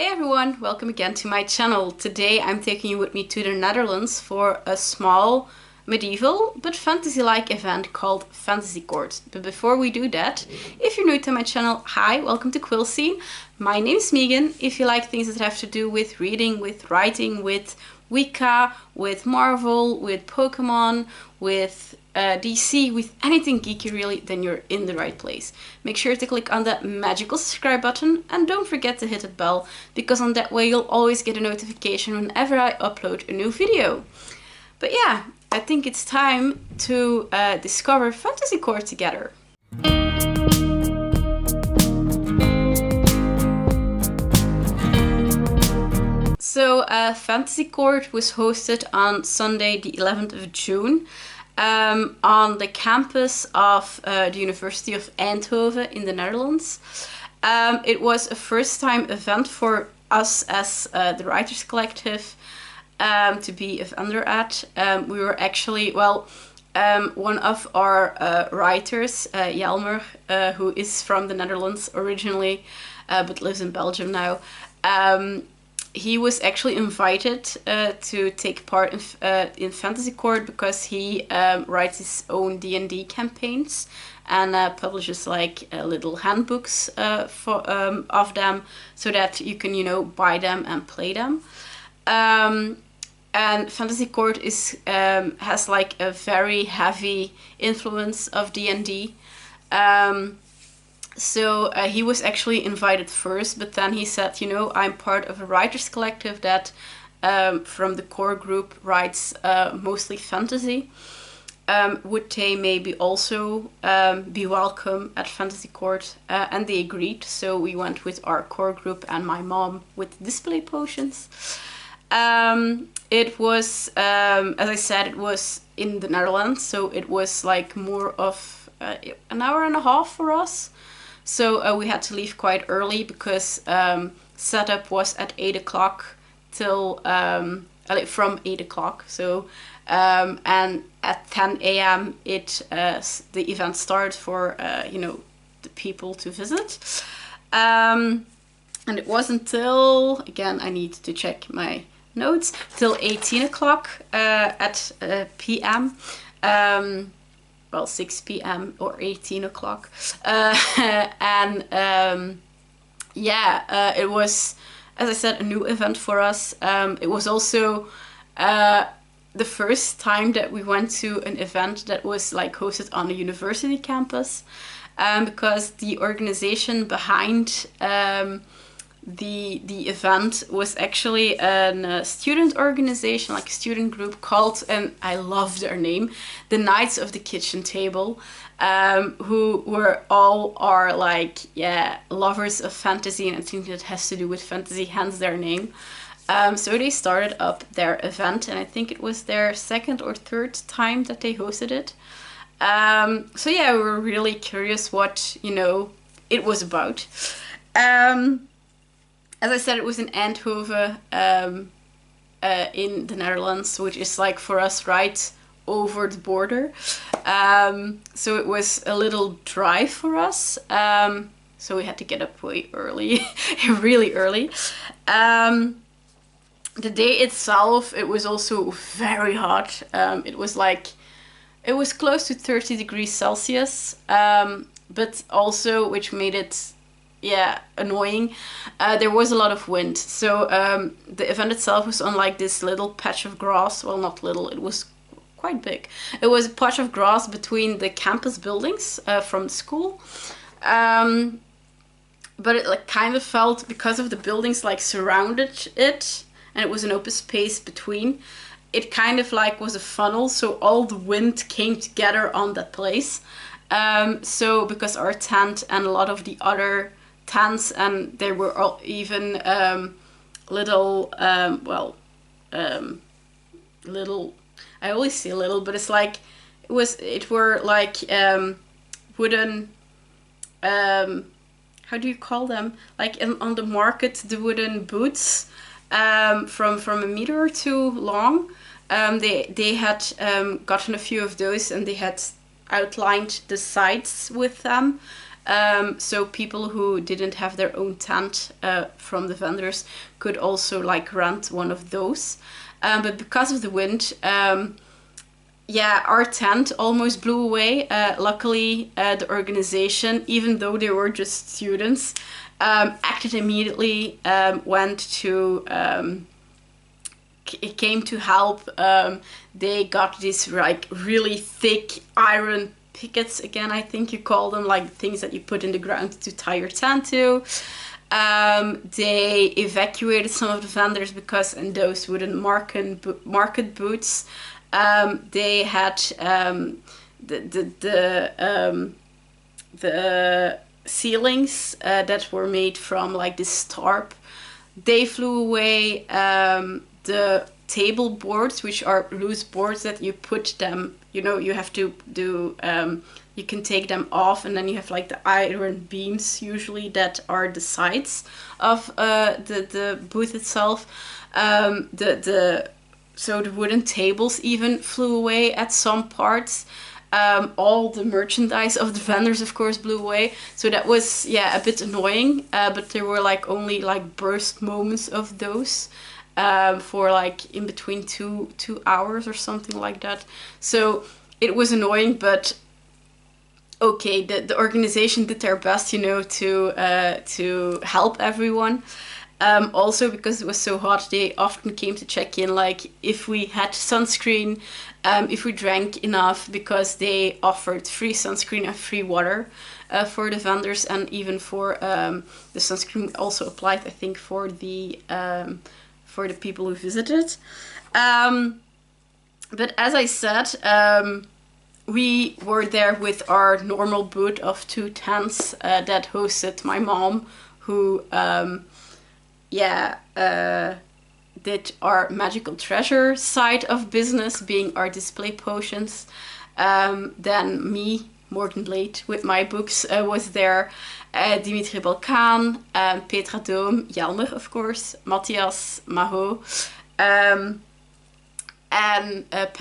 Hey everyone, welcome again to my channel. Today I'm taking you with me to the Netherlands for a small medieval but fantasy-like event called Fantasy Court. But before we do that, if you're new to my channel, hi, welcome to Quillscene. My name is Megan. If you like things that have to do with reading, with writing, with Wicca, with Marvel, with Pokemon, with DC, with anything geeky really, then you're in the right place. Make sure to click on that magical subscribe button and don't forget to hit the bell, because on that way you'll always get a notification whenever I upload a new video. But yeah, I think it's time to discover Fantasy Court together. So Fantasy Court was hosted on Sunday the 11th of June on the campus of the University of Eindhoven in the Netherlands. It was a first time event for us as the Writers Collective to be a vendor at. We were actually, one of our writers, Jelmer, who is from the Netherlands originally, but lives in Belgium now. He was actually invited to take part in Fantasy Court because he writes his own D&D campaigns and publishes like little handbooks of them, so that you can, buy them and play them. And Fantasy Court has like a very heavy influence of D&D. So he was actually invited first, but then he said, I'm part of a writers collective that from the core group writes mostly fantasy. Would they maybe also be welcome at Fantasy Court? And they agreed, so we went with our core group and my mom with display potions. It was, as I said, it was in the Netherlands, so it was like more of an hour and a half for us. So we had to leave quite early because setup was at 8 o'clock till from 8 o'clock. So and at 10 a.m. the event started for the people to visit. And it wasn't till, again, I need to check my notes, till 18 o'clock at p.m. 6 p.m. or 18 o'clock. It was, as I said, a new event for us. It was also the first time that we went to an event that was like hosted on a university campus, because the organization behind the event was actually a student organization, like a student group called, and I love their name, the Knights of the Kitchen Table, who were all are lovers of fantasy, and I think that has to do with fantasy, hence their name. So they started up their event, and I think it was their second or third time that they hosted it. We were really curious what it was about. As I said, it was in Eindhoven, in the Netherlands, which is like for us right over the border. So it was a little drive for us. So we had to get up way early, really early. The day itself, it was also very hot. It was close to 30 degrees Celsius, but also, which made it annoying, there was a lot of wind. So the event itself was on like this little patch of grass. Well, not little, it was quite big. It was a patch of grass between the campus buildings from the school. But it kind of felt, because of the buildings surrounded it, and it was an open space between, it kind of was a funnel, so all the wind came together on that place. So because our tent and a lot of the other tents, and there were all even little, I always say little, but it's wooden, how do you call them? On the market, the wooden boots, from a meter or two long. They had gotten a few of those, and they had outlined the sides with them. So people who didn't have their own tent from the vendors could also like rent one of those. But because of the wind, our tent almost blew away. Luckily, the organization, even though they were just students, acted immediately, went to... it came to help. They got these like really thick iron pickets, again, I think you call them, like things that you put in the ground to tie your tent to. They evacuated some of the vendors because in those wooden market booths, they had the ceilings that were made from like this tarp. They flew away. The table boards, which are loose boards that you put them, you have to do, you can take them off, and then you have like the iron beams usually that are the sides of the booth itself. So the wooden tables even flew away at some parts. All the merchandise of the vendors, of course, blew away. So that was, a bit annoying. But there were like only like burst moments of those. For like in between two hours or something like that. So it was annoying, but okay, the organization did their best, to help everyone. Also, because it was so hot, they often came to check in, like if we had sunscreen, if we drank enough, because they offered free sunscreen and free water for the vendors, and even for the sunscreen also applied, I think, for the people who visited. But as I said, we were there with our normal booth of 2 tents that hosted my mom, who did our magical treasure side of business, being our display potions. Then me, Morgan Late, with my books, was there. Dimitri Balcaen, Petra Doom, Jelmer, of course, Mathias Maho, and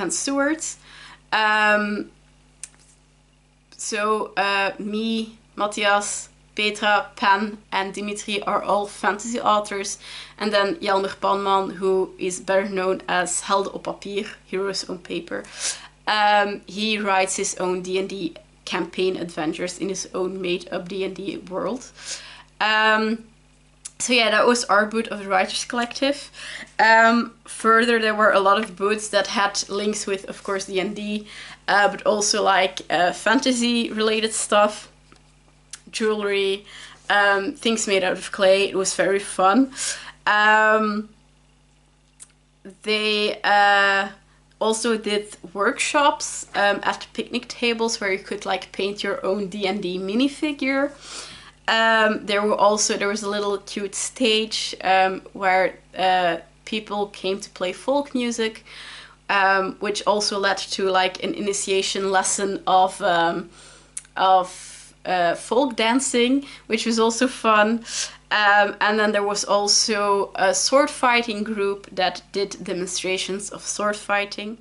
Stewart. So me, Mathias, Petra, Pen, and Dimitri are all fantasy authors. And then Jelmer Panman, who is better known as Helden op Papier, Heroes on Paper. He writes his own D&D campaign adventures in his own made-up D&D world. So that was our booth of the Writers Collective. Further, there were a lot of booths that had links with, of course, D&D, but also like fantasy-related stuff, jewelry, things made out of clay. It was very fun. They also did workshops at picnic tables where you could like paint your own D&D minifigure. There was a little cute stage where people came to play folk music, which also led to like an initiation lesson of folk dancing, which was also fun. And then there was also a sword fighting group that did demonstrations of sword fighting.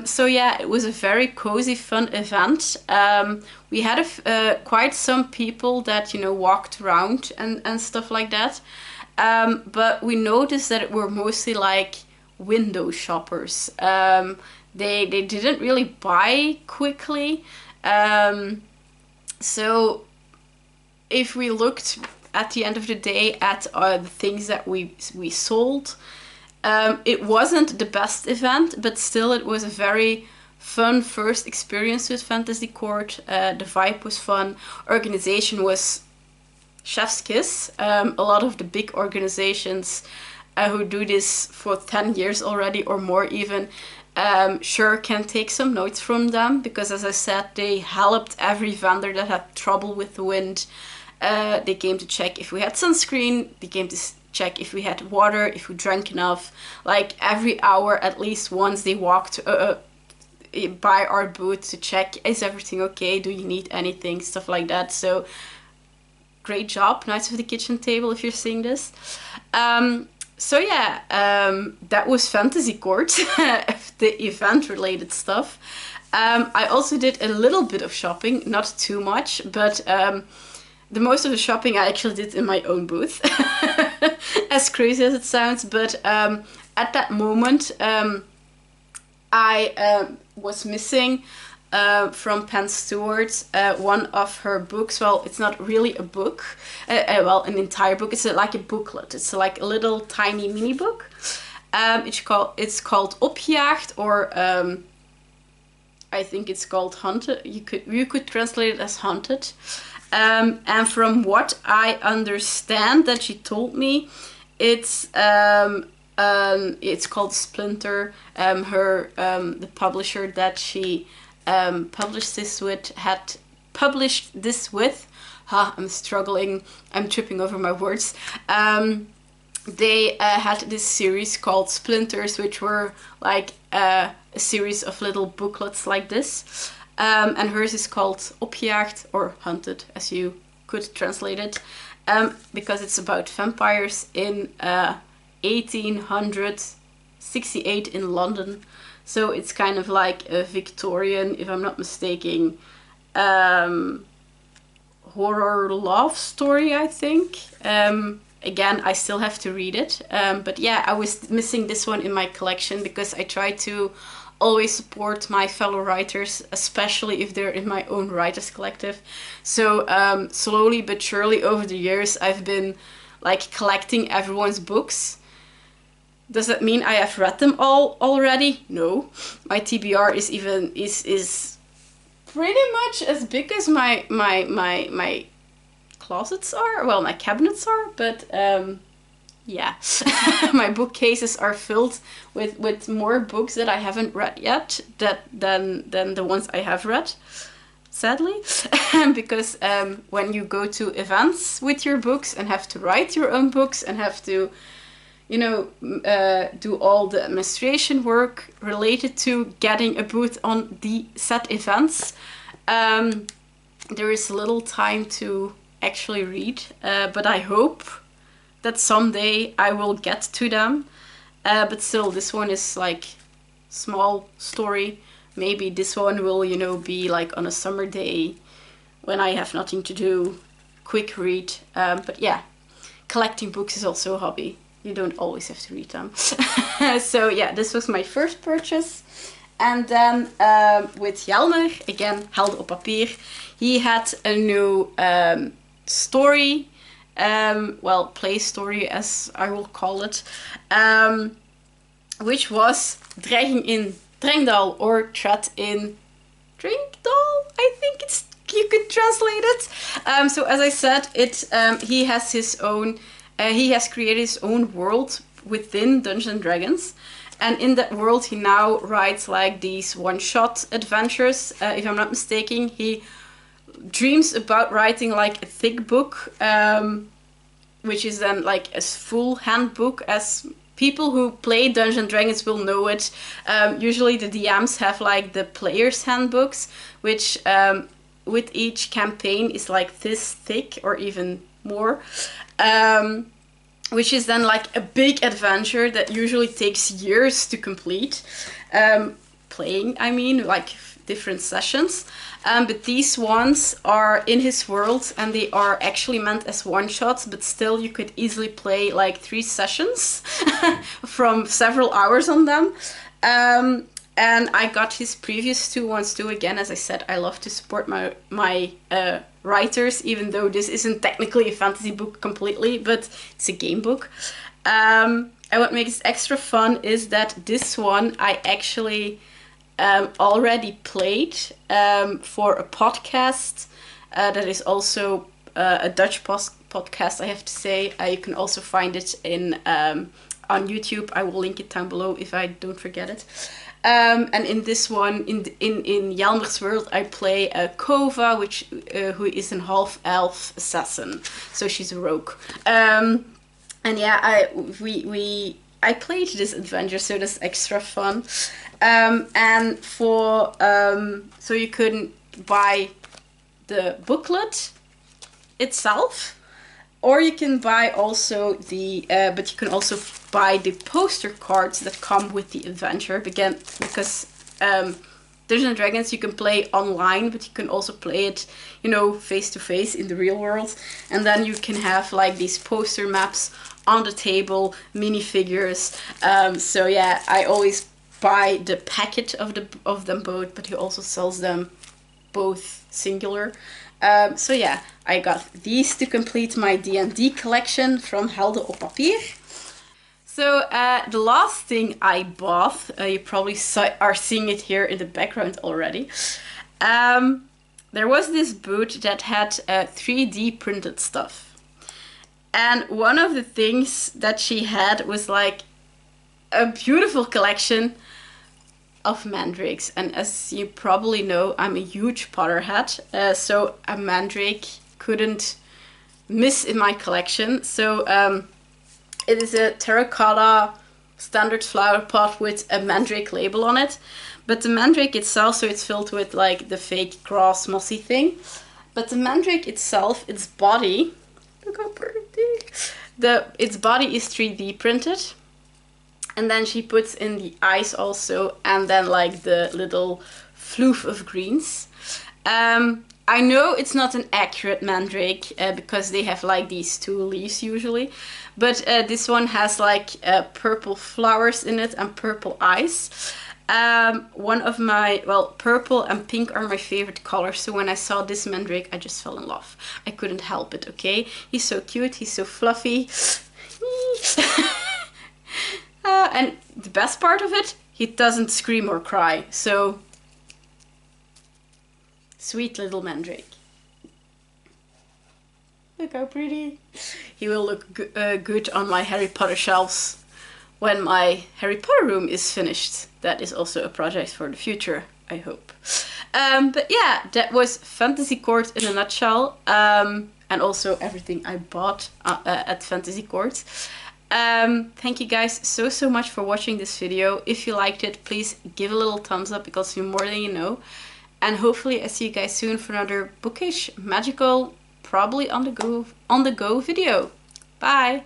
So yeah, it was a very cozy, fun event. We had quite some people that, you know, walked around and stuff like that. But we noticed that it were mostly like window shoppers. They didn't really buy quickly. So if we looked at the end of the day at the things that we sold, it wasn't the best event, but still it was a very fun first experience with Fantasy Court. The vibe was fun. Organization was chef's kiss. A lot of the big organizations who do this for 10 years already or more even, sure can take some notes from them, because as I said, they helped every vendor that had trouble with the wind. They came to check if we had sunscreen. They came to check if we had water, if we drank enough. Like every hour at least once they walked by our booth to check, is everything okay, do you need anything, stuff like that. So great job, Knights of the Kitchen Table, if you're seeing this. So yeah, that was Fantasy Court, the event related stuff. I also did a little bit of shopping, not too much, but the most of the shopping I actually did in my own booth. As crazy as it sounds, but at that moment I was missing from Pen Stewart one of her books. Well, it's not really a book, well, an entire book. It's like a booklet. It's like a little tiny mini book. It's called Opgejaagd, or I think it's called Hunted. You could translate it as Hunted. And from what I understand that she told me, it's called Splinter. The publisher that she published this with. I'm struggling. I'm tripping over my words. They had this series called Splinters, which were like a series of little booklets like this. And hers is called Opgejaagd, or Hunted, as you could translate it, because it's about vampires in 1868 in London. So it's kind of like a Victorian, if I'm not mistaken, horror love story, I think. Again, I still have to read it. But yeah, I was missing this one in my collection because I try to always support my fellow writers, especially if they're in my own writers collective. So slowly but surely over the years, I've been like collecting everyone's books. Does that mean I have read them all already? No. My TBR is pretty much as big as my closets are. Well, my cabinets are, but yeah. My bookcases are filled with more books that I haven't read yet than the ones I have read, sadly. Because when you go to events with your books and have to write your own books and have to, you know, do all the administration work related to getting a booth on the set events, there is little time to actually read, but I hope that someday I will get to them. But still, this one is like small story. Maybe this one will, you know, be like on a summer day when I have nothing to do, quick read. But yeah, collecting books is also a hobby. You don't always have to read them. So yeah, this was my first purchase. And then with Jelmer, again, Helden op Papier, he had a new story, well, play story as I will call it, which was Dreiging in Drengdal, or Threat in Drinkdal, I think you could translate it. So as I said, he has his own, he has created his own world within Dungeons and Dragons. And in that world, he now writes like these one-shot adventures. If I'm not mistaken, he dreams about writing like a thick book, which is then like a full handbook, as people who play Dungeons and Dragons will know it. Usually the DMs have like the player's handbooks, which with each campaign is like this thick or even more. Which is then like a big adventure that usually takes years to complete. playing, I mean, like different sessions. But these ones are in his world, and they are actually meant as one-shots, but still you could easily play like 3 sessions from several hours on them. And I got his previous 2 ones too. Again, as I said, I love to support my writers, even though this isn't technically a fantasy book completely, but it's a game book. And what makes it extra fun is that this one I actually already played for a podcast that is also a Dutch podcast, I have to say. You can also find it on YouTube. I will link it down below if I don't forget it. And in this one, in Jelmer's world, I play Kova, who is an half-elf assassin. So she's a rogue. And yeah, I played this adventure, so that's extra fun. And for so you can buy the booklet itself, or you can buy also but you can also buy the poster cards that come with the adventure. Again, because Dungeons and Dragons you can play online, but you can also play it, you know, face to face in the real world. And then you can have like these poster maps on the table, minifigures. So yeah, I always buy the packet of them both, but he also sells them both singular. So yeah, I got these to complete my D&D collection from Helden op Papier. So the last thing I bought, you probably are seeing it here in the background already. There was this booth that had 3D printed stuff. And one of the things that she had was like a beautiful collection of mandrakes. And as you probably know, I'm a huge Potterhead, so a mandrake couldn't miss in my collection. So it is a terracotta standard flower pot with a mandrake label on it. But the mandrake itself, so it's filled with like the fake grass mossy thing. But the mandrake itself, its body, look how pretty. Its body is 3D printed. And then she puts in the eyes also, and then like the little floof of greens. I know it's not an accurate mandrake because they have like these 2 leaves usually. But this one has like purple flowers in it and purple eyes. One of my, well, purple and pink are my favorite colors. So when I saw this mandrake, I just fell in love. I couldn't help it, okay? He's so cute, he's so fluffy. And the best part of it, he doesn't scream or cry. So, sweet little mandrake. Look how pretty. He will look good on my Harry Potter shelves when my Harry Potter room is finished. That is also a project for the future, I hope. But yeah, that was Fantasy Court in a nutshell. And also everything I bought at Fantasy Court. Thank you guys so much for watching this video. If you liked it, please give a little thumbs up because you're more than you know. And hopefully I see you guys soon for another bookish, magical, probably on the go video. Bye!